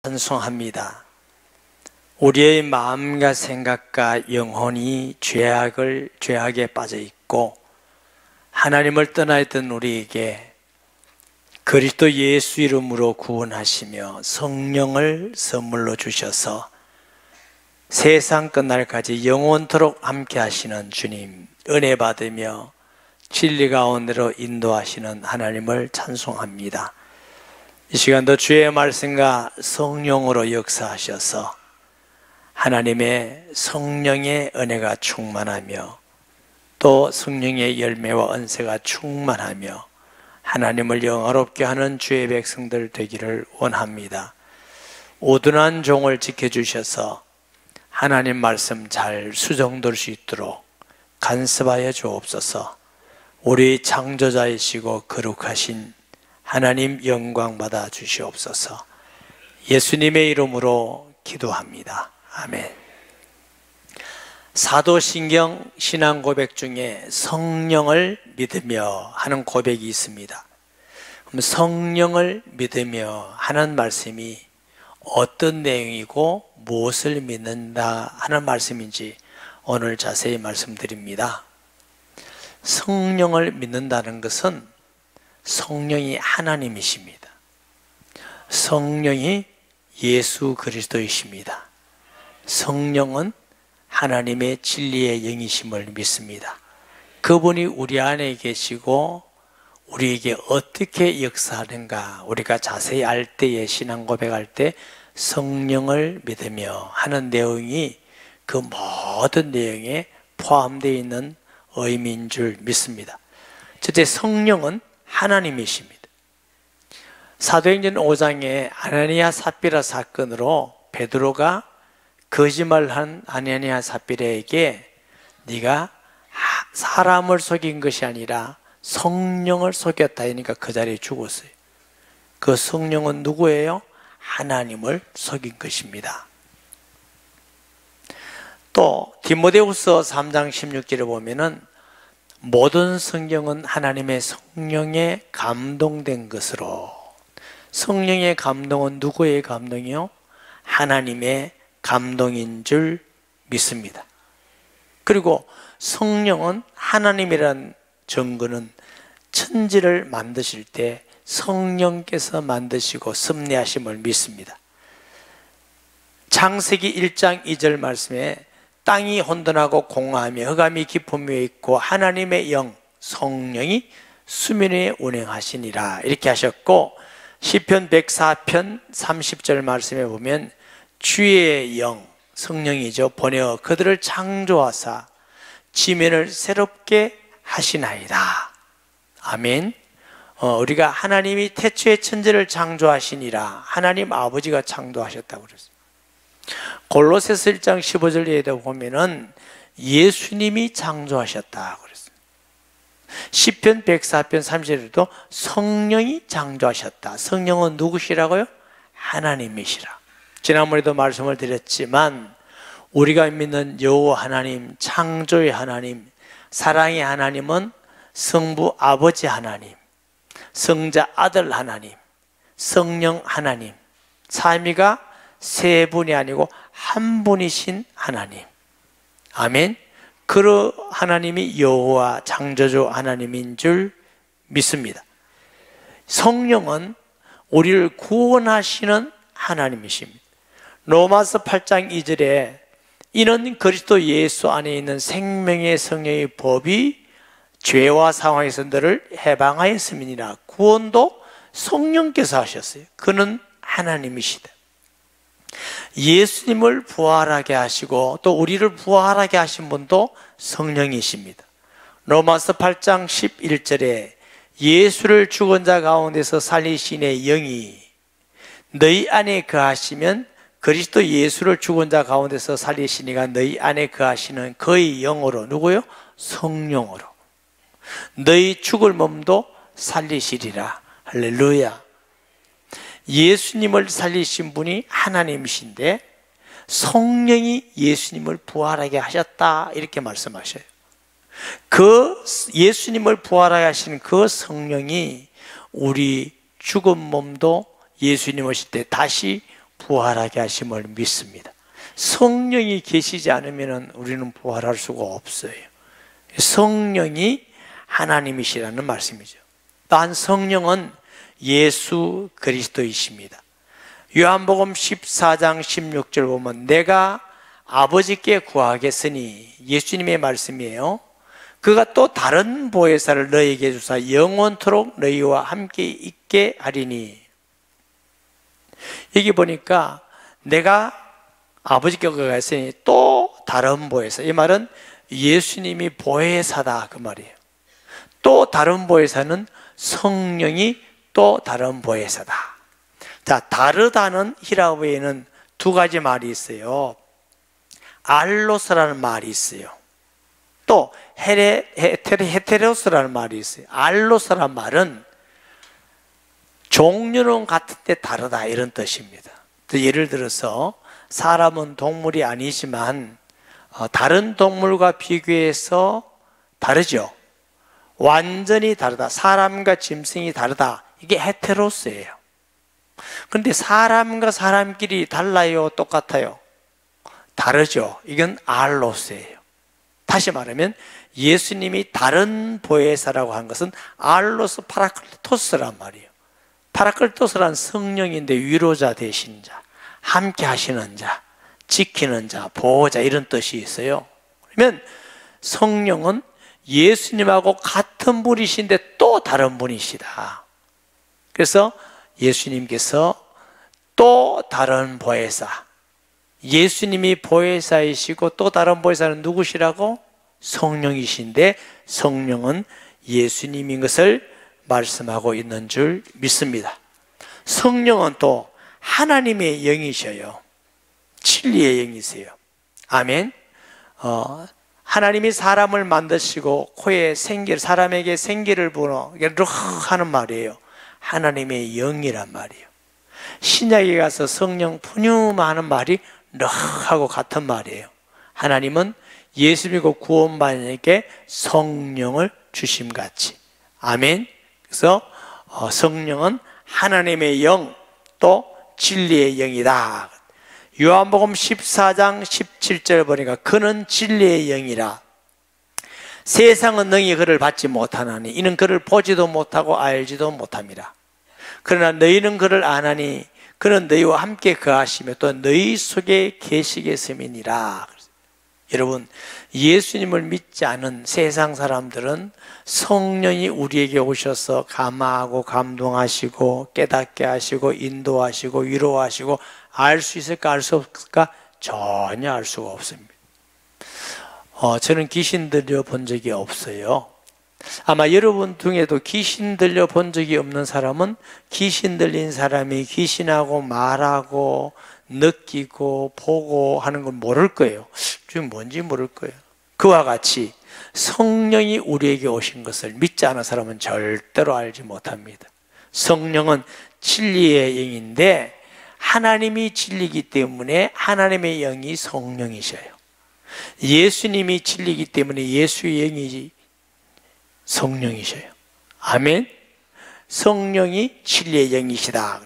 찬송합니다. 우리의 마음과 생각과 영혼이 죄악에 빠져 있고 하나님을 떠나 있던 우리에게 그리스도 예수 이름으로 구원하시며 성령을 선물로 주셔서 세상 끝날까지 영원토록 함께 하시는 주님, 은혜 받으며 진리 가운데로 인도하시는 하나님을 찬송합니다. 이 시간도 주의 말씀과 성령으로 역사하셔서 하나님의 성령의 은혜가 충만하며 또 성령의 열매와 은혜가 충만하며 하나님을 영화롭게 하는 주의 백성들 되기를 원합니다. 오둔한 종을 지켜주셔서 하나님 말씀 잘 수정될 수 있도록 간섭하여 주옵소서. 우리 창조자이시고 거룩하신 하나님 영광 받아 주시옵소서. 예수님의 이름으로 기도합니다. 아멘. 사도신경 신앙 고백 중에 성령을 믿으며 하는 고백이 있습니다. 그럼 성령을 믿으며 하는 말씀이 어떤 내용이고 무엇을 믿는다 하는 말씀인지 오늘 자세히 말씀드립니다. 성령을 믿는다는 것은 성령이 하나님이십니다. 성령이 예수 그리스도이십니다. 성령은 하나님의 진리의 영이심을 믿습니다. 그분이 우리 안에 계시고 우리에게 어떻게 역사하는가 우리가 자세히 알 때에 신앙 고백할 때 성령을 믿으며 하는 내용이 그 모든 내용에 포함되어 있는 의미인 줄 믿습니다. 첫째, 성령은 하나님이십니다. 사도행전 5장에 아나니아 삽비라 사건으로 베드로가 거짓말한 아나니아 삽비라에게 네가 사람을 속인 것이 아니라 성령을 속였다 하니까 그 자리에 죽었어요. 그 성령은 누구예요? 하나님을 속인 것입니다. 또 디모데후서 3장 16절에 보면은 모든 성경은 하나님의 성령에 감동된 것으로, 성령의 감동은 누구의 감동이요? 하나님의 감동인 줄 믿습니다. 그리고 성령은 하나님이란 증거는 천지를 만드실 때 성령께서 만드시고 섭리하심을 믿습니다. 창세기 1장 2절 말씀에 땅이 혼돈하고 공허하며 흑암이 깊음 위에 있고 하나님의 영 성령이 수면에 운행하시니라 이렇게 하셨고, 시편 104편 30절 말씀에 보면 주의 영 성령이죠 보내어 그들을 창조하사 지면을 새롭게 하시나이다. 아멘. 우리가 하나님이 태초에 천지를 창조하시니라 하나님 아버지가 창조하셨다고 그랬어요. 골로새서 1장 15절에도 보면은 예수님이 창조하셨다고 그랬어요. 시편 104편 30절에도 성령이 창조하셨다. 성령은 누구시라고요? 하나님이시라. 지난번에도 말씀을 드렸지만 우리가 믿는 여호와 하나님, 창조의 하나님, 사랑의 하나님은 성부 아버지 하나님, 성자 아들 하나님, 성령 하나님, 삼위가 세 분이 아니고 한 분이신 하나님. 아멘. 그 하나님이 여호와 창조주 하나님인 줄 믿습니다. 성령은 우리를 구원하시는 하나님이십니다. 로마서 8장 2절에 이는 그리스도 예수 안에 있는 생명의 성령의 법이 죄와 상황에서 너를 해방하였음이니라. 구원도 성령께서 하셨어요. 그는 하나님이시다. 예수님을 부활하게 하시고 또 우리를 부활하게 하신 분도 성령이십니다. 로마서 8장 11절에 예수를 죽은 자 가운데서 살리신의 영이 너희 안에 거하시면 그리스도 예수를 죽은 자 가운데서 살리시니가 너희 안에 거하시는 그의 영으로, 누구요? 성령으로 너희 죽을 몸도 살리시리라. 할렐루야. 예수님을 살리신 분이 하나님이신데 성령이 예수님을 부활하게 하셨다 이렇게 말씀하셔요. 그 예수님을 부활하게 하신 그 성령이 우리 죽은 몸도 예수님 오실 때 다시 부활하게 하심을 믿습니다. 성령이 계시지 않으면 우리는 부활할 수가 없어요. 성령이 하나님이시라는 말씀이죠. 또한 성령은 예수 그리스도이십니다. 요한복음 14장 16절 보면 내가 아버지께 구하겠으니, 예수님의 말씀이에요. 그가 또 다른 보혜사를 너희에게 주사 영원토록 너희와 함께 있게 하리니. 여기 보니까 내가 아버지께 구하겠으니 또 다른 보혜사, 이 말은 예수님이 보혜사다 그 말이에요. 또 다른 보혜사는 성령이 또 다른 보혜사다. 자, 다르다는 히라보에는 두 가지 말이 있어요. 알로스라는 말이 있어요. 또 헤테로스라는 말이 있어요. 알로스라는 말은 종류는 같은데 다르다 이런 뜻입니다. 예를 들어서 사람은 동물이 아니지만 다른 동물과 비교해서 다르죠. 완전히 다르다. 사람과 짐승이 다르다. 이게 헤테로스예요. 그런데 사람과 사람끼리 달라요? 똑같아요? 다르죠. 이건 알로스예요. 다시 말하면 예수님이 다른 보혜사라고 한 것은 알로스 파라클토스란 말이에요. 파라클토스란 성령인데 위로자 되신 자, 함께 하시는 자, 지키는 자, 보호자 이런 뜻이 있어요. 그러면 성령은 예수님하고 같은 분이신데 또 다른 분이시다. 그래서 예수님께서 또 다른 보혜사, 예수님이 보혜사이시고 또 다른 보혜사는 누구시라고? 성령이신데 성령은 예수님인 것을 말씀하고 있는 줄 믿습니다. 성령은 또 하나님의 영이셔요. 진리의 영이세요. 아멘. 하나님이 사람을 만드시고 코에 생기를, 사람에게 생기를 부어 하는 말이에요. 하나님의 영이란 말이에요. 신약에 가서 성령 푸뉴마하는 말이 하고 같은 말이에요. 하나님은 예수 믿고 구원받은 이에게 성령을 주심같이. 아멘. 그래서 성령은 하나님의 영, 또 진리의 영이다. 요한복음 14장 17절 보니까 그는 진리의 영이라. 세상은 능히 그를 받지 못하나니 이는 그를 보지도 못하고 알지도 못함이라. 그러나 너희는 그를 아나니 그는 너희와 함께 거하시며 또 너희 속에 계시겠음이니라. 여러분, 예수님을 믿지 않은 세상 사람들은 성령이 우리에게 오셔서 감화하고 감동하시고 깨닫게 하시고 인도하시고 위로하시고 알 수 있을까 알 수 없을까? 전혀 알 수가 없습니다. 저는 귀신 들려 본 적이 없어요. 아마 여러분 중에도 귀신 들려 본 적이 없는 사람은 귀신 들린 사람이 귀신하고 말하고 느끼고 보고 하는 걸 모를 거예요. 지금 뭔지 모를 거예요. 그와 같이 성령이 우리에게 오신 것을 믿지 않은 사람은 절대로 알지 못합니다. 성령은 진리의 영인데 하나님이 진리이기 때문에 하나님의 영이 성령이셔요. 예수님이 진리이기 때문에 예수의 영이 성령이셔요. 아멘. 성령이 진리의 영이시다.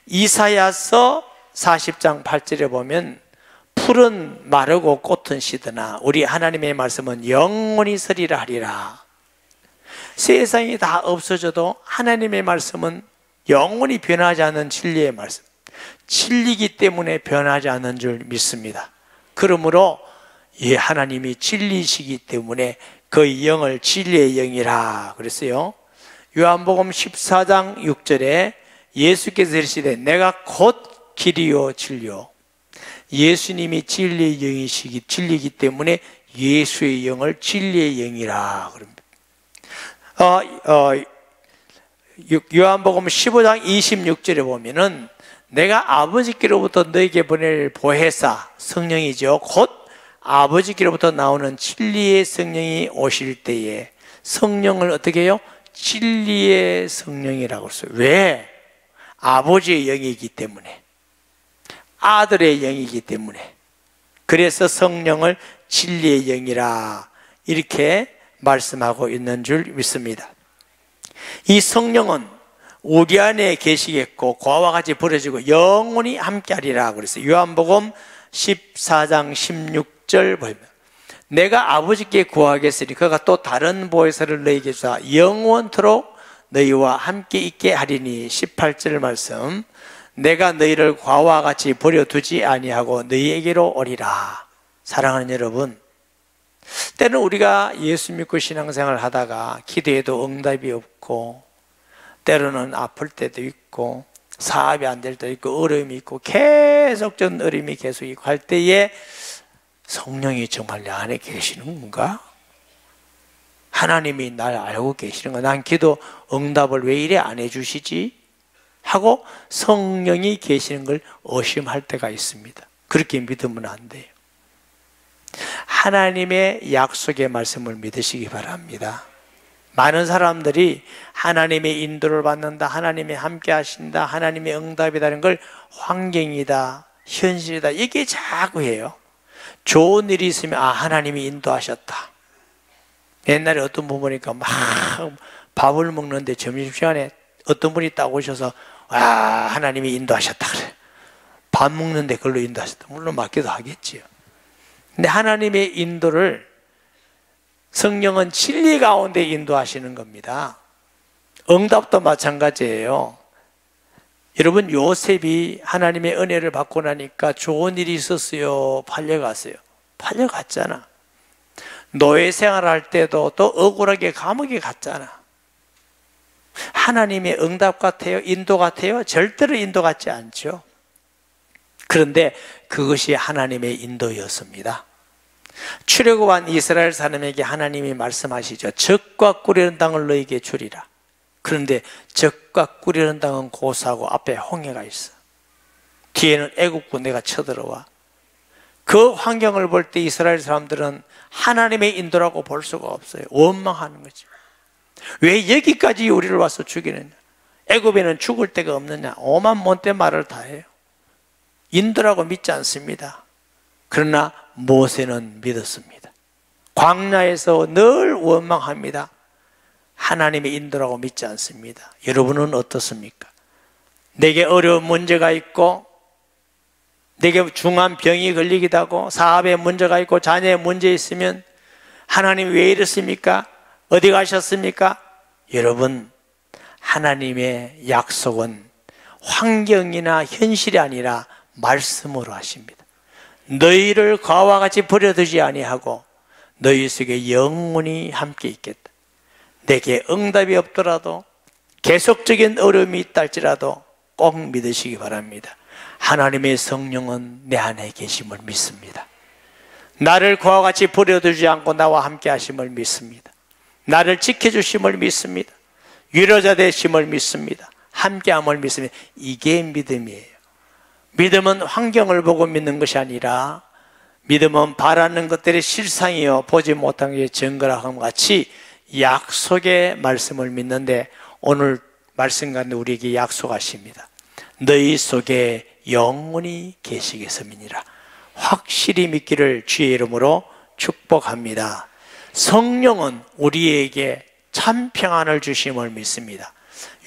이사야서 40장 8절에 보면 풀은 마르고 꽃은 시드나 우리 하나님의 말씀은 영원히 서리라 하리라. 세상이 다 없어져도 하나님의 말씀은 영원히 변하지 않는 진리의 말씀, 진리이기 때문에 변하지 않는 줄 믿습니다. 그러므로 하나님이 진리이시기 때문에 그 영을 진리의 영이라 그랬어요. 요한복음 14장 6절에 예수께서 이르시되 내가 곧 길이요 진리요. 예수님이 진리의 영이시기 진리이기 때문에 예수의 영을 진리의 영이라 그럽니다. 요한복음 15장 26절에 보면은 내가 아버지께로부터 너에게 보낼 보혜사 성령이죠. 곧 아버지께로부터 나오는 진리의 성령이 오실 때에 성령을 어떻게 해요? 진리의 성령이라고 했어요. 왜? 아버지의 영이기 때문에, 아들의 영이기 때문에. 그래서 성령을 진리의 영이라 이렇게 말씀하고 있는 줄 믿습니다. 이 성령은 우리 안에 계시겠고 그와 같이 버려지고 영원히 함께하리라 그랬어요. 요한복음 14장 16절 보면 내가 아버지께 구하겠으니 그가 또 다른 보혜사를 너희에게 주사 영원토록 너희와 함께 있게 하리니 18절 말씀 내가 너희를 과와 같이 버려두지 아니하고 너희에게로 오리라. 사랑하는 여러분, 때는 우리가 예수 믿고 신앙생활을 하다가 기도해도 응답이 없고 때로는 아플 때도 있고 사업이 안 될 때도 있고 어려움이 있고 계속적인 어려움이 계속 있고 할 때에 성령이 정말 내 안에 계시는 건가? 하나님이 날 알고 계시는 건가? 난 기도 응답을 왜 이래 안 해주시지? 하고 성령이 계시는 걸 의심할 때가 있습니다. 그렇게 믿으면 안 돼요. 하나님의 약속의 말씀을 믿으시기 바랍니다. 많은 사람들이 하나님의 인도를 받는다, 하나님이 함께 하신다, 하나님의 응답이라는 걸 환경이다, 현실이다 이게 자꾸 해요. 좋은 일이 있으면 하나님이 인도하셨다. 옛날에 어떤 분 보니까 막 밥을 먹는데 점심시간에 어떤 분이 딱 오셔서 하나님이 인도하셨다 그래. 밥 먹는데 그걸로 인도하셨다. 물론 맞기도 하겠지요. 근데 하나님의 인도를 성령은 진리 가운데 인도하시는 겁니다. 응답도 마찬가지예요. 여러분, 요셉이 하나님의 은혜를 받고 나니까 좋은 일이 있었어요? 팔려갔어요? 팔려갔잖아. 노예 생활할 때도 또 억울하게 감옥에 갔잖아. 하나님의 응답 같아요? 인도 같아요? 절대로 인도 같지 않죠. 그런데 그것이 하나님의 인도였습니다. 출애굽한 이스라엘 사람에게 하나님이 말씀하시죠. 젖과 꿀이는 땅을 너에게 주리라. 그런데 젖과 꿀이는 땅은 고사하고 앞에 홍해가 있어. 뒤에는 애국 군대가 쳐들어와. 그 환경을 볼 때 이스라엘 사람들은 하나님의 인도라고 볼 수가 없어요. 원망하는 거죠. 왜 여기까지 우리를 와서 죽이느냐? 애굽에는 죽을 데가 없느냐? 오만 못된 말을 다 해요. 인도라고 믿지 않습니다. 그러나 모세는 믿었습니다. 광야에서 늘 원망합니다. 하나님의 인도라고 믿지 않습니다. 여러분은 어떻습니까? 내게 어려운 문제가 있고 내게 중한 병이 걸리기도 하고 사업에 문제가 있고 자녀에 문제 있으면 하나님 왜 이렇습니까? 어디 가셨습니까? 여러분, 하나님의 약속은 환경이나 현실이 아니라 말씀으로 하십니다. 너희를 과와 같이 버려두지 아니하고 너희 속에 영원히 함께 있겠다. 내게 응답이 없더라도 계속적인 어려움이 있다 할지라도 꼭 믿으시기 바랍니다. 하나님의 성령은 내 안에 계심을 믿습니다. 나를 그와 같이 버려두지 않고 나와 함께 하심을 믿습니다. 나를 지켜주심을 믿습니다. 위로자 되심을 믿습니다. 함께함을 믿습니다. 이게 믿음이에요. 믿음은 환경을 보고 믿는 것이 아니라 믿음은 바라는 것들의 실상이요 보지 못한 게 증거라 함 같이 약속의 말씀을 믿는데 오늘 말씀 가운데 우리에게 약속하십니다. 너희 속에 영원히 계시겠음이니라. 확실히 믿기를 주의 이름으로 축복합니다. 성령은 우리에게 참 평안을 주심을 믿습니다.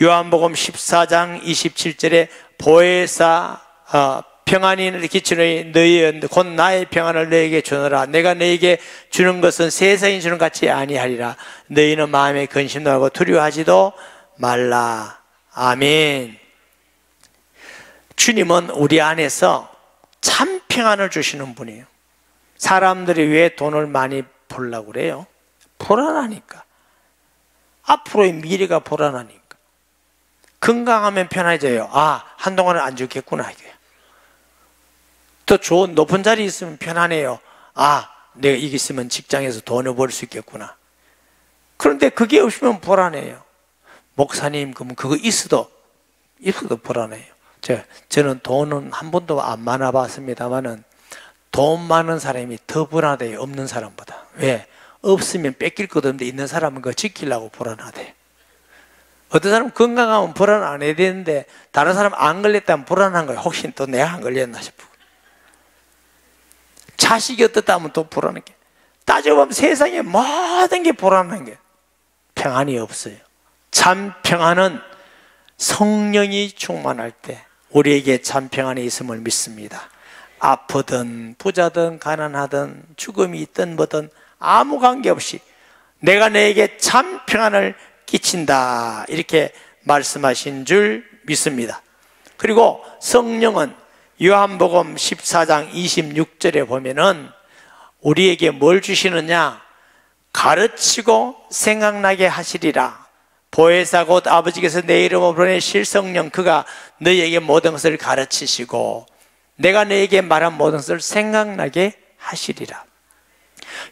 요한복음 14장 27절에 보혜사 평안이 기치노니 너희 곧 나의 평안을 너에게 주노라. 내가 너에게 주는 것은 세상이 주는 같이 아니하리라. 너희는 마음에 근심도 하고 두려워하지도 말라. 아멘. 주님은 우리 안에서 참 평안을 주시는 분이에요. 사람들이 왜 돈을 많이 벌려고 그래요? 불안하니까. 앞으로의 미래가 불안하니까. 건강하면 편해져요. 한동안은 안 죽겠구나 이게. 또 좋은 높은 자리에 있으면 편하네요. 내가 이게 있으면 직장에서 돈을 벌 수 있겠구나. 그런데 그게 없으면 불안해요. 목사님, 그러면 그거 있어도 불안해요. 저는 돈은 한 번도 안 많아봤습니다만은 돈 많은 사람이 더 불안해요. 없는 사람보다. 왜? 없으면 뺏길 것도 없는데 있는 사람은 그거 지키려고 불안하대. 어떤 사람은 건강하면 불안 안 해야 되는데 다른 사람 안 걸렸다면 불안한 거예요. 혹시 또 내가 안 걸렸나 싶고. 자식이 어떻다 하면 또 불안한 게. 따져보면 세상에 모든 게 불안한 게 평안이 없어요. 참 평안은 성령이 충만할 때 우리에게 참 평안이 있음을 믿습니다. 아프든 부자든 가난하든 죽음이 있든 뭐든 아무 관계없이 내가 너에게 참 평안을 끼친다, 이렇게 말씀하신 줄 믿습니다. 그리고 성령은 요한복음 14장 26절에 보면은 우리에게 뭘 주시느냐? 가르치고 생각나게 하시리라. 보혜사 곧 아버지께서 내 이름으로 보내실 성령, 그가 너희에게 모든 것을 가르치시고 내가 너희에게 말한 모든 것을 생각나게 하시리라.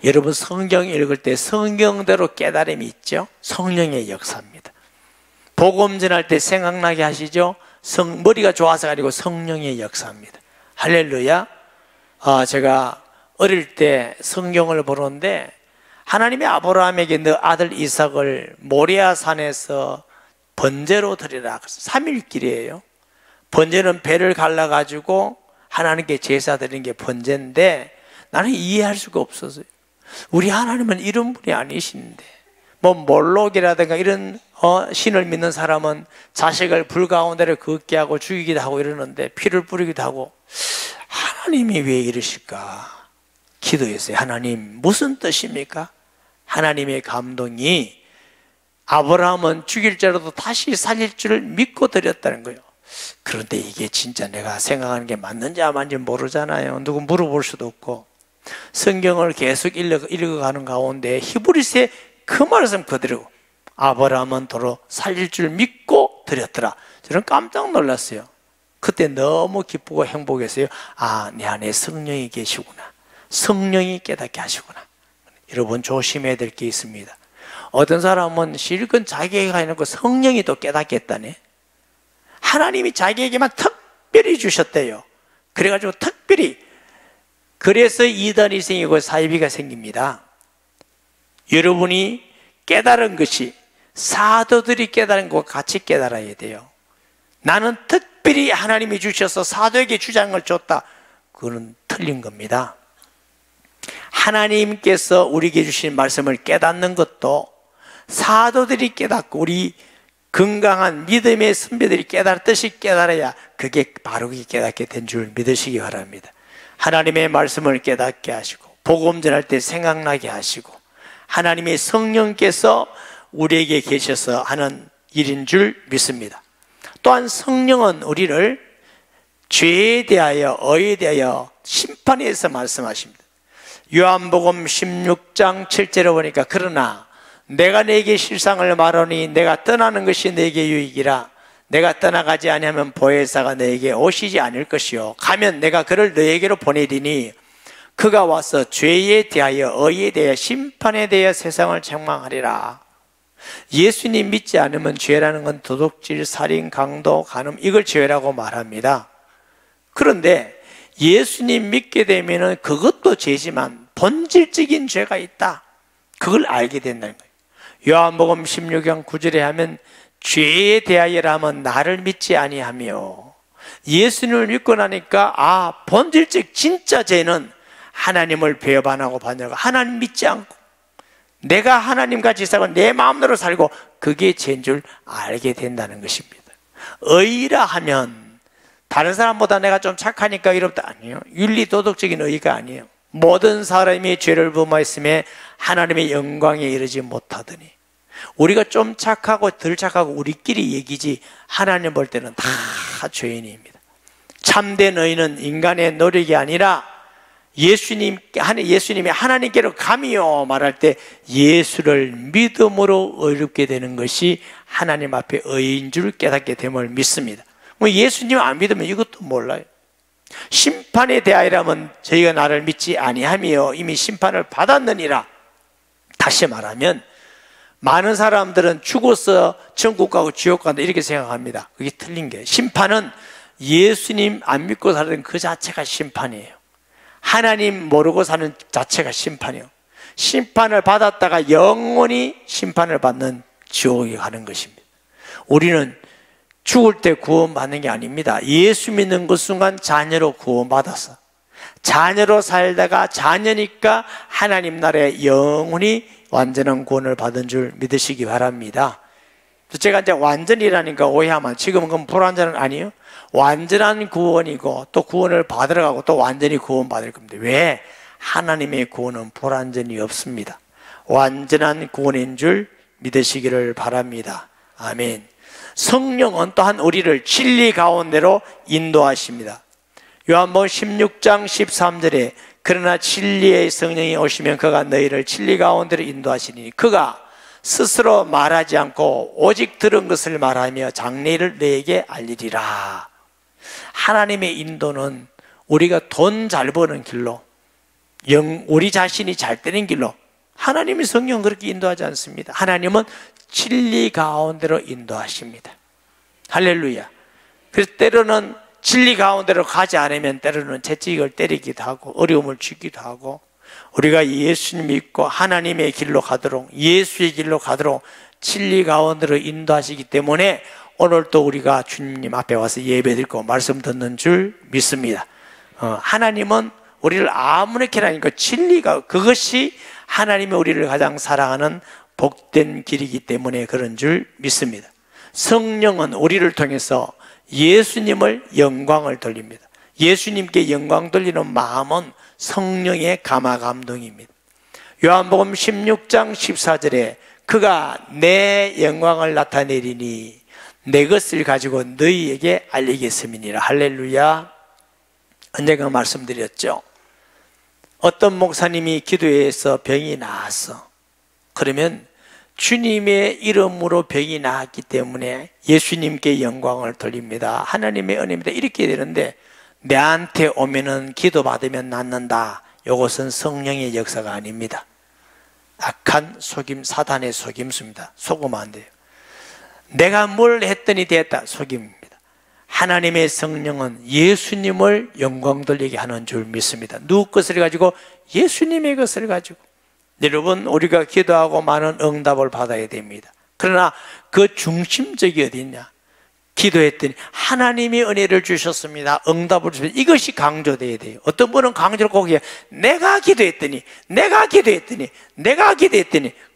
여러분, 성경 읽을 때 성경대로 깨달음이 있죠? 성령의 역사입니다. 복음 전할 때 생각나게 하시죠? 머리가 좋아서가 아니고 성령의 역사입니다. 할렐루야. 제가 어릴 때 성경을 보는데 하나님이 아브라함에게 너 아들 이삭을 모리아 산에서 번제로 드리라. 3일길이에요. 번제는 배를 갈라가지고 하나님께 제사 드리는 게 번제인데 나는 이해할 수가 없었어요. 우리 하나님은 이런 분이 아니신데, 뭐 몰록이라든가 이런 신을 믿는 사람은 자식을 불 가운데를 걷게 하고 죽이기도 하고 이러는데, 피를 뿌리기도 하고, 하나님이 왜 이러실까 기도했어요. 하나님 무슨 뜻입니까? 하나님의 감동이 아브라함은 죽일 자라도 다시 살릴 줄을 믿고 드렸다는 거예요. 그런데 이게 진짜 내가 생각하는 게 맞는지 안 맞는지 모르잖아요. 누구 물어볼 수도 없고. 성경을 계속 읽어가는 가운데 히브리서에 그 말씀 그대로 아브라함은 도로 살릴 줄 믿고 드렸더라. 저는 깜짝 놀랐어요. 그때 너무 기쁘고 행복했어요. 아, 내 안에 성령이 계시구나. 성령이 깨닫게 하시구나. 여러분, 조심해야 될 게 있습니다. 어떤 사람은 실컷 자기에게 해놓고 성령이 또 깨닫게 했다네. 하나님이 자기에게만 특별히 주셨대요. 그래가지고 특별히, 그래서 이단이 생기고 사이비가 생깁니다. 여러분이 깨달은 것이 사도들이 깨달은 것과 같이 깨달아야 돼요. 나는 특별히 하나님이 주셔서 사도에게 주자는 걸 줬다. 그건 틀린 겁니다. 하나님께서 우리에게 주신 말씀을 깨닫는 것도 사도들이 깨닫고 우리 건강한 믿음의 선배들이 깨달듯이 깨달아야 그게 바르게 깨닫게 된 줄 믿으시기 바랍니다. 하나님의 말씀을 깨닫게 하시고 복음 전할 때 생각나게 하시고 하나님의 성령께서 우리에게 계셔서 하는 일인 줄 믿습니다. 또한 성령은 우리를 죄에 대하여 의에 대하여 심판에 대해서 말씀하십니다. 요한복음 16장 7절에 보니까 그러나 내가 네게 실상을 말하니 내가 떠나는 것이 네게 유익이라. 내가 떠나가지 아니하면 보혜사가 너에게 오시지 않을 것이요 가면 내가 그를 너에게로 보내리니 그가 와서 죄에 대하여 의에 대하여 심판에 대하여 세상을 책망하리라. 예수님 믿지 않으면 죄라는 건 도둑질, 살인, 강도, 간음, 이걸 죄라고 말합니다. 그런데 예수님 믿게 되면 그것도 죄지만 본질적인 죄가 있다, 그걸 알게 된다는 거예요. 요한복음 16장 9절에 하면 죄에 대하여라면 나를 믿지 아니하며, 예수님을 믿고 나니까 본질적 진짜 죄는 하나님을 배업 안 하고 반역하고 하나님 믿지 않고 내가 하나님같이 살고 내 마음대로 살고, 그게 죄인 줄 알게 된다는 것입니다. 의라 하면 다른 사람보다 내가 좀 착하니까 이롭다, 아니에요. 윤리도덕적인 의가 아니에요. 모든 사람이 죄를 범하였음에 하나님의 영광에 이르지 못하더니, 우리가 좀 착하고 덜 착하고 우리끼리 얘기지 하나님 볼 때는 다 죄인입니다. 참된 의는 인간의 노력이 아니라 예수님이 하나님께로 감이요 말할 때 예수를 믿음으로 의롭게 되는 것이 하나님 앞에 의인 줄 깨닫게 됨을 믿습니다. 예수님 안 믿으면 이것도 몰라요. 심판에 대하여라면 저희가 나를 믿지 아니하며 이미 심판을 받았느니라. 다시 말하면 많은 사람들은 죽어서 천국 가고 지옥 간다 이렇게 생각합니다. 그게 틀린 거예요. 심판은 예수님 안 믿고 사는 그 자체가 심판이에요. 하나님 모르고 사는 자체가 심판이에요. 심판을 받았다가 영원히 심판을 받는 지옥에 가는 것입니다. 우리는 죽을 때 구원받는 게 아닙니다. 예수 믿는 그 순간 자녀로 구원받았어. 자녀로 살다가 자녀니까 하나님 나라에 영원히 완전한 구원을 받은 줄 믿으시기 바랍니다. 제가 이제 완전이라니까 오해하면 지금은 그건 불완전은 아니에요. 완전한 구원이고 또 구원을 받으러 가고 또 완전히 구원받을 겁니다. 왜? 하나님의 구원은 불완전이 없습니다. 완전한 구원인 줄 믿으시기를 바랍니다. 아멘. 성령은 또한 우리를 진리 가운데로 인도하십니다. 요한복음 16장 13절에 그러나 진리의 성령이 오시면 그가 너희를 진리 가운데로 인도하시니 그가 스스로 말하지 않고 오직 들은 것을 말하며 장래를 너에게 알리리라. 하나님의 인도는 우리가 돈 잘 버는 길로, 우리 자신이 잘 되는 길로, 하나님의 성령은 그렇게 인도하지 않습니다. 하나님은 진리 가운데로 인도하십니다. 할렐루야. 그래서 때로는 진리 가운데로 가지 않으면 때로는 채찍을 때리기도 하고 어려움을 주기도 하고, 우리가 예수님 믿고 하나님의 길로 가도록, 예수의 길로 가도록 진리 가운데로 인도하시기 때문에 오늘 또 우리가 주님 앞에 와서 예배드리고 말씀 듣는 줄 믿습니다. 하나님은 우리를 아무렇게라니까 진리가, 그것이 하나님이 우리를 가장 사랑하는 복된 길이기 때문에 그런 줄 믿습니다. 성령은 우리를 통해서 예수님을 영광을 돌립니다. 예수님께 영광 돌리는 마음은 성령의 감화감동입니다. 요한복음 16장 14절에 그가 내 영광을 나타내리니 내 것을 가지고 너희에게 알리겠음이니라. 할렐루야. 언젠가 말씀드렸죠. 어떤 목사님이 기도해서 병이 나았어. 그러면 주님의 이름으로 병이 나았기 때문에 예수님께 영광을 돌립니다. 하나님의 은혜입니다. 이렇게 되는데 내한테 오면은 기도받으면 낫는다. 이것은 성령의 역사가 아닙니다. 악한 속임, 사단의 속임수입니다. 속으면 안 돼요. 내가 뭘 했더니 됐다. 속임입니다. 하나님의 성령은 예수님을 영광 돌리게 하는 줄 믿습니다. 누구 것을 가지고? 예수님의 것을 가지고. 여러분, 우리가 기도하고 많은 응답을 받아야 됩니다. 그러나 그 중심적이 어디 있냐? 기도했더니 하나님이 은혜를 주셨습니다. 응답을 주셨습니다. 이것이 강조돼야 돼요. 어떤 분은 강조를 꼭 해요. 내가 기도했더니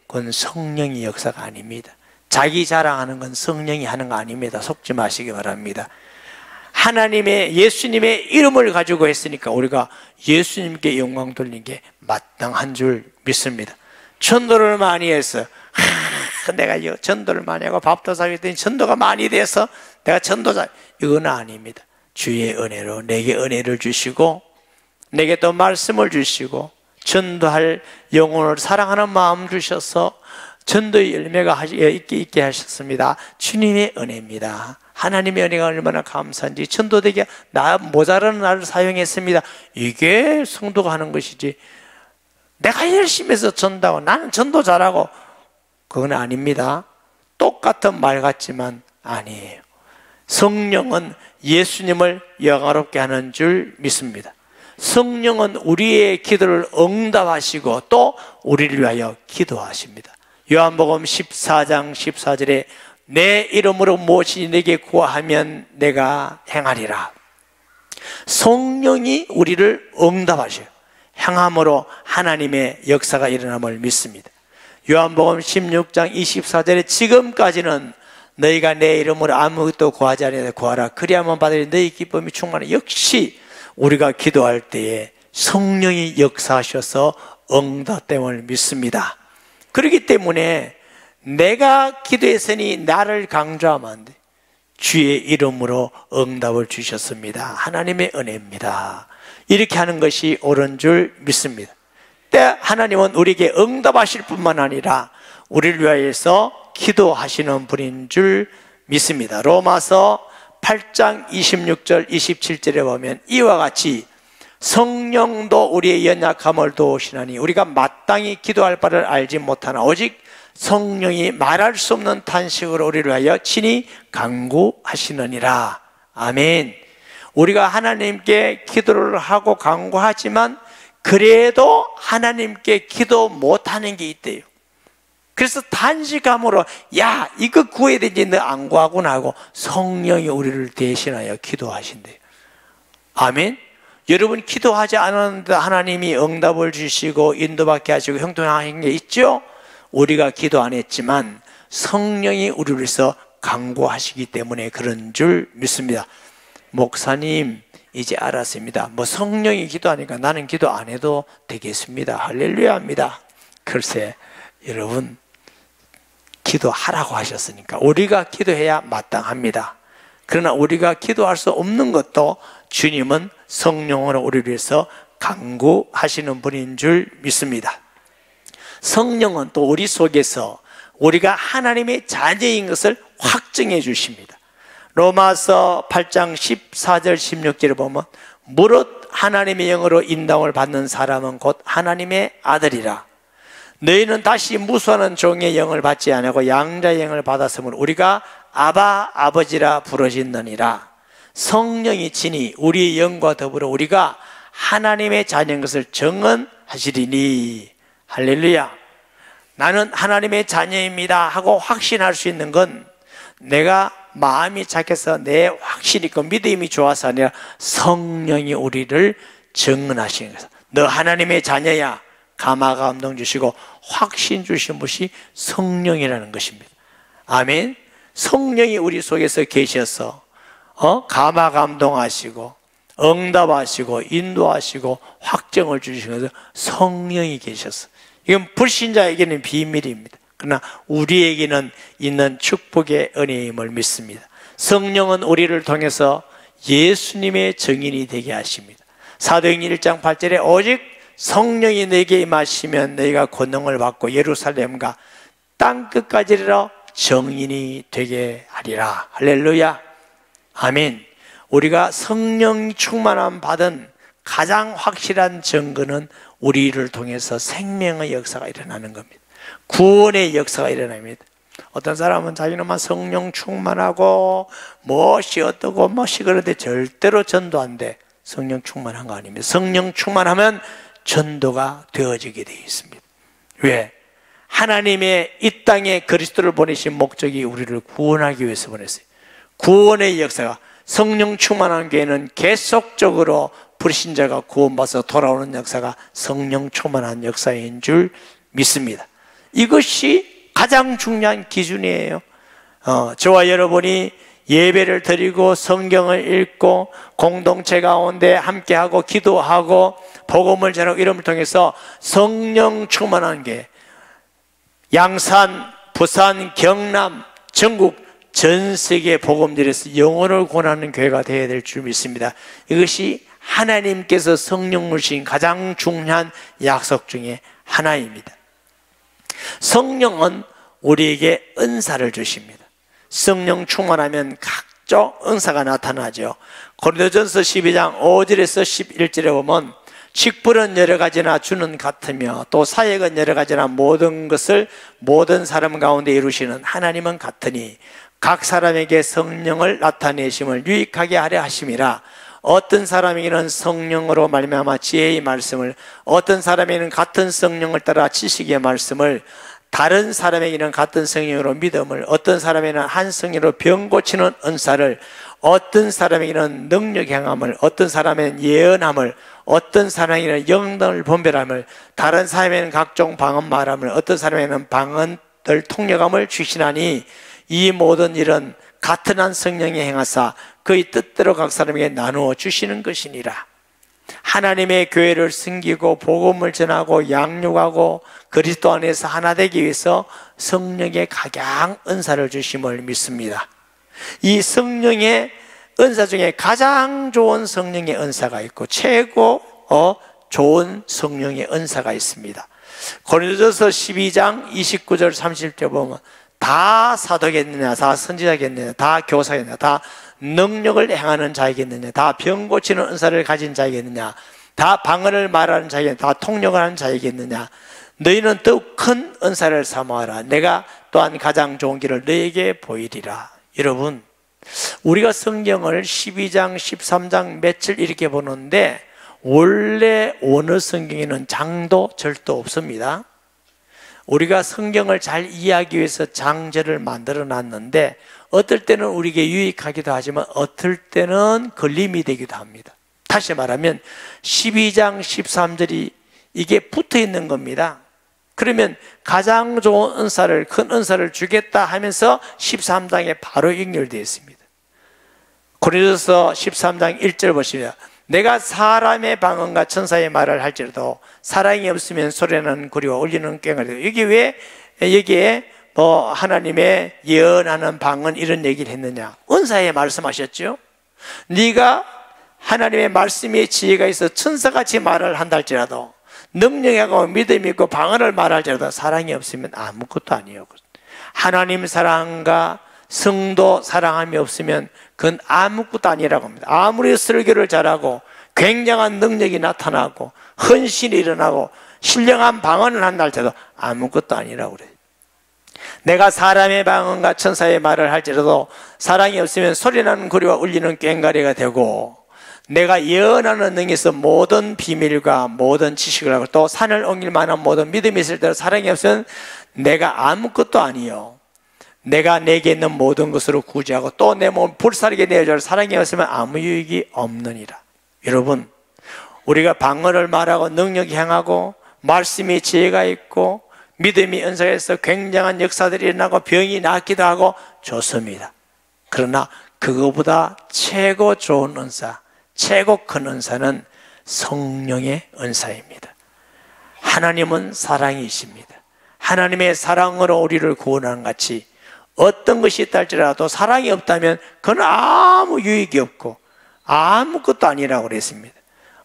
그건 성령의 역사가 아닙니다. 자기 자랑하는 건 성령이 하는 거 아닙니다. 속지 마시기 바랍니다. 하나님의, 예수님의 이름을 가지고 했으니까 우리가 예수님께 영광 돌린 게 마땅한 줄 믿습니다. 전도를 많이 해서 내가 전도를 많이 하고 밥도 사고 했더니 전도가 많이 돼서 내가 전도자, 이건 아닙니다. 주의 은혜로 내게 은혜를 주시고 내게 또 말씀을 주시고 전도할 영혼을 사랑하는 마음 주셔서 전도의 열매가 있게 하셨습니다. 주님의 은혜입니다. 하나님의 은혜가 얼마나 감사한지. 전도되게 나 모자라는 나를 사용했습니다. 이게 성도가 하는 것이지, 내가 열심히 해서 전도하고 나는 전도 잘하고, 그건 아닙니다. 똑같은 말 같지만 아니에요. 성령은 예수님을 영화롭게 하는 줄 믿습니다. 성령은 우리의 기도를 응답하시고 또 우리를 위하여 기도하십니다. 요한복음 14장 14절에 내 이름으로 무엇이 내게 구하면 내가 행하리라. 성령이 우리를 응답하셔요. 행함으로 하나님의 역사가 일어남을 믿습니다. 요한복음 16장 24절에 지금까지는 너희가 내 이름으로 아무것도 구하지 않아도 구하라. 그리하면 받으리. 너희 기쁨이 충만해. 역시 우리가 기도할 때에 성령이 역사하셔서 응답됨을 믿습니다. 그렇기 때문에 내가 기도했으니 나를 강조하면 안 돼. 주의 이름으로 응답을 주셨습니다. 하나님의 은혜입니다. 이렇게 하는 것이 옳은 줄 믿습니다. 때 하나님은 우리에게 응답하실 뿐만 아니라 우리를 위하여서 기도하시는 분인 줄 믿습니다. 로마서 8장 26절 27절에 보면 이와 같이 성령도 우리의 연약함을 도우시나니 우리가 마땅히 기도할 바를 알지 못하나 오직 성령이 말할 수 없는 탄식으로 우리를 위하여 친히 간구하시느니라. 아멘. 우리가 하나님께 기도를 하고 간구하지만 그래도 하나님께 기도 못하는 게 있대요. 그래서 단식함으로 야 이거 구해야 되지 너 안 구하구나 하고 성령이 우리를 대신하여 기도하신대요. 아멘. 여러분 기도하지 않았는데 하나님이 응답을 주시고 인도받게 하시고 형통하신 게 있죠? 우리가 기도 안 했지만 성령이 우리를 위해서 강구하시기 때문에 그런 줄 믿습니다. 목사님, 이제 알았습니다. 뭐 성령이 기도하니까 나는 기도 안 해도 되겠습니다. 할렐루야입니다. 글쎄, 여러분, 기도하라고 하셨으니까 우리가 기도해야 마땅합니다. 그러나 우리가 기도할 수 없는 것도 주님은 성령으로 우리를 위해서 강구하시는 분인 줄 믿습니다. 성령은 또 우리 속에서 우리가 하나님의 자녀인 것을 확증해 주십니다. 로마서 8장 14절 16절을 보면 무릇 하나님의 영으로 인도함을 받는 사람은 곧 하나님의 아들이라. 너희는 다시 무수하는 종의 영을 받지 아니하고 양자의 영을 받았으므로 우리가 아바 아버지라 부르짖느니라. 성령이 친히 우리의 영과 더불어 우리가 하나님의 자녀인 것을 증언하시리니. 할렐루야. 나는 하나님의 자녀입니다 하고 확신할 수 있는 건 내가 마음이 착해서 내 확신이 있고 믿음이 좋아서 아니라 성령이 우리를 증언하시는 거예요. 너 하나님의 자녀야. 감화 감동 주시고 확신 주신 분이 성령이라는 것입니다. 아멘. 성령이 우리 속에서 계셔서 감화 감동하시고 응답하시고 인도하시고 확정을 주시는 것은 성령이 계셔서, 이건 불신자에게는 비밀입니다. 그러나 우리에게는 있는 축복의 은혜임을 믿습니다. 성령은 우리를 통해서 예수님의 증인이 되게 하십니다. 사도행전 1장 8절에 오직 성령이 내게 임하시면 너희가 권능을 받고 예루살렘과 땅끝까지 이르러 증인이 되게 하리라. 할렐루야. 아멘. 우리가 성령 충만함 받은 가장 확실한 증거는 우리를 통해서 생명의 역사가 일어나는 겁니다. 구원의 역사가 일어납니다. 어떤 사람은 자기는만 성령 충만하고 무엇이 어떠고 무엇이 그런데 절대로 전도 안 돼. 성령 충만한 거 아닙니다. 성령 충만하면 전도가 되어지게 되어 있습니다. 왜? 하나님의 이 땅에 그리스도를 보내신 목적이 우리를 구원하기 위해서 보냈어요. 구원의 역사가, 성령 충만한 교회는 계속적으로 불신자가 구원받아서 돌아오는 역사가 성령 충만한 역사인 줄 믿습니다. 이것이 가장 중요한 기준이에요. 저와 여러분이 예배를 드리고 성경을 읽고 공동체 가운데 함께하고 기도하고 복음을 전하고 이름을 통해서 성령 충만한 게 양산, 부산, 경남, 전국 전 세계 복음들에서 영혼을 권하는 교회가 되어야 될 줄 믿습니다. 이것이 하나님께서 성령을 주신 가장 중요한 약속 중에 하나입니다. 성령은 우리에게 은사를 주십니다. 성령 충만하면 각종 은사가 나타나죠. 고린도전서 12장 5절에서 11절에 보면 직분은 여러 가지나 주는 같으며 또 사역은 여러 가지나 모든 것을 모든 사람 가운데 이루시는 하나님은 같으니 각 사람에게 성령을 나타내심을 유익하게 하려 하심이라. 어떤 사람에게는 성령으로 말미암아 지혜의 말씀을, 어떤 사람에게는 같은 성령을 따라 지식의 말씀을, 다른 사람에게는 같은 성령으로 믿음을, 어떤 사람에게는 한 성령으로 병 고치는 은사를, 어떤 사람에게는 능력 행함을, 어떤 사람에게는 예언함을, 어떤 사람에게는 영성을 분별함을, 다른 사람에게는 각종 방언 말함을, 어떤 사람에게는 방언들 통역함을 주시나니 이 모든 일은 같은 한 성령이 행하사 그의 뜻대로 각 사람에게 나누어 주시는 것이니라. 하나님의 교회를 섬기고 복음을 전하고 양육하고 그리스도 안에서 하나 되기 위해서 성령의 각양 은사를 주심을 믿습니다. 이 성령의 은사 중에 가장 좋은 성령의 은사가 있고 최고 좋은 성령의 은사가 있습니다. 고린도전서 12장 29절 30절 보면 다 사도겠느냐, 다 선지자겠느냐, 다 교사겠느냐, 다 능력을 행하는 자이겠느냐, 다 병 고치는 은사를 가진 자이겠느냐, 다 방언을 말하는 자이겠느냐, 다 통역을 하는 자이겠느냐. 너희는 더욱 큰 은사를 사모하라. 내가 또한 가장 좋은 길을 너에게 보이리라. 여러분, 우리가 성경을 12장, 13장 며칠 이렇게 보는데 원래 원어 성경에는 장도 절도 없습니다. 우리가 성경을 잘 이해하기 위해서 장절을 만들어 놨는데 어떨 때는 우리에게 유익하기도 하지만 어떨 때는 걸림이 되기도 합니다. 다시 말하면 12장 13절이 이게 붙어 있는 겁니다. 그러면 가장 좋은 은사를, 큰 은사를 주겠다 하면서 13장에 바로 연결되어 있습니다. 고린도서 13장 1절 보시면 내가 사람의 방언과 천사의 말을 할지라도 사랑이 없으면 소리나는 구리와 울리는 꽹과가 되고, 여기 왜 여기에 하나님의 예언하는 방언 이런 얘기를 했느냐? 은사에 말씀하셨죠. 네가 하나님의 말씀에 지혜가 있어 천사같이 말을 한다 할지라도, 능력하고 믿음이 있고 방언을 말할지라도 사랑이 없으면 아무것도 아니에요. 하나님 사랑과 성도 사랑함이 없으면 그건 아무것도 아니라고 합니다. 아무리 설교를 잘하고 굉장한 능력이 나타나고 헌신이 일어나고 신령한 방언을 한다 할지라도 아무것도 아니라고 그래요. 내가 사람의 방언과 천사의 말을 할지라도 사랑이 없으면 소리나는 구리와 울리는 꽹과리가 되고, 내가 예언하는 능력이 있어 모든 비밀과 모든 지식을 하고 또 산을 옮길 만한 모든 믿음이 있을 때로 사랑이 없으면 내가 아무것도 아니요, 내가 내게 있는 모든 것으로 구제하고 또 내 몸 불사르게 내어줄 사랑이 없으면 아무 유익이 없느니라. 여러분, 우리가 방언을 말하고 능력이 행하고 말씀이 지혜가 있고 믿음이 은사에서 굉장한 역사들이 일어나고 병이 낫기도 하고 좋습니다. 그러나 그거보다 최고 좋은 은사, 최고 큰 은사는 성령의 은사입니다. 하나님은 사랑이십니다. 하나님의 사랑으로 우리를 구원하는 같이 어떤 것이 있다 할지라도 사랑이 없다면 그건 아무 유익이 없고 아무것도 아니라고 그랬습니다.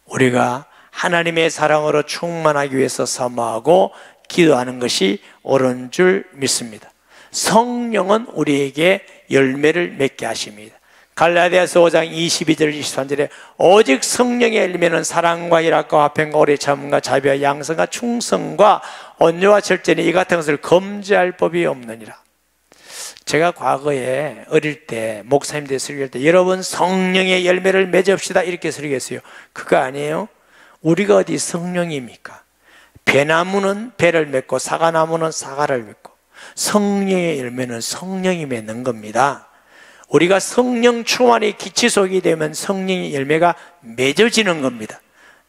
우리가 하나님의 사랑으로 충만하기 위해서 사모하고 기도하는 것이 옳은 줄 믿습니다. 성령은 우리에게 열매를 맺게 하십니다. 갈라디아서 5장 22절 23절에 오직 성령의 열매는 사랑과 희락과 화평과 오래 참음과 자비와 양선과 충성과 온유와 절제니 이 같은 것을 금지할 법이 없느니라. 제가 과거에 어릴 때 목사님들 설교할 때 여러분 성령의 열매를 맺읍시다 이렇게 설교했어요. 그거 아니에요? 우리가 어디 성령입니까? 배나무는 배를 맺고 사과나무는 사과를 맺고, 성령의 열매는 성령이 맺는 겁니다. 우리가 성령 충만의 기초속이 되면 성령의 열매가 맺어지는 겁니다.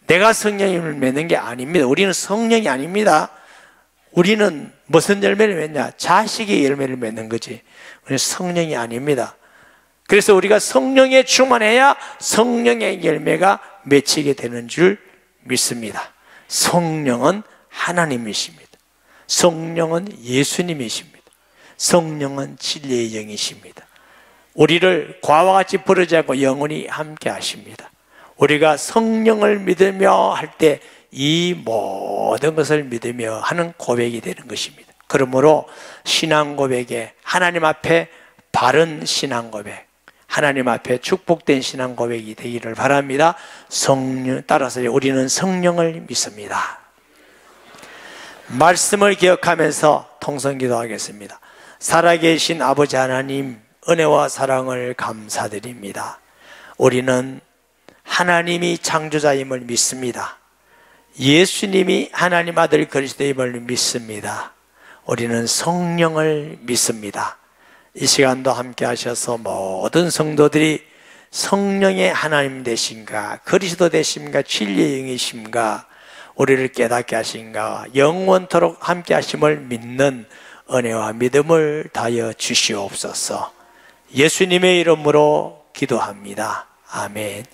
내가 성령을 맺는 게 아닙니다. 우리는 성령이 아닙니다. 우리는 무슨 열매를 맺냐? 자식의 열매를 맺는 거지. 우리는 성령이 아닙니다. 그래서 우리가 성령에 충만해야 성령의 열매가 맺히게 되는 줄 믿습니다. 성령은 하나님이십니다. 성령은 예수님이십니다. 성령은 진리의 영이십니다. 우리를 과와 같이 부르지 않고 영원히 함께 하십니다. 우리가 성령을 믿으며 할 때 이 모든 것을 믿으며 하는 고백이 되는 것입니다. 그러므로 신앙 고백에 하나님 앞에 바른 신앙 고백, 하나님 앞에 축복된 신앙 고백이 되기를 바랍니다. 성령, 따라서 우리는 성령을 믿습니다. 말씀을 기억하면서 통성기도하겠습니다. 살아계신 아버지 하나님, 은혜와 사랑을 감사드립니다. 우리는 하나님이 창조자임을 믿습니다. 예수님이 하나님 아들 그리스도임을 믿습니다. 우리는 성령을 믿습니다. 이 시간도 함께 하셔서 모든 성도들이 성령의 하나님 되신가, 그리스도 되신가, 진리의 영이신가, 우리를 깨닫게 하신가, 영원토록 함께 하심을 믿는 은혜와 믿음을 다하여 주시옵소서. 예수님의 이름으로 기도합니다. 아멘.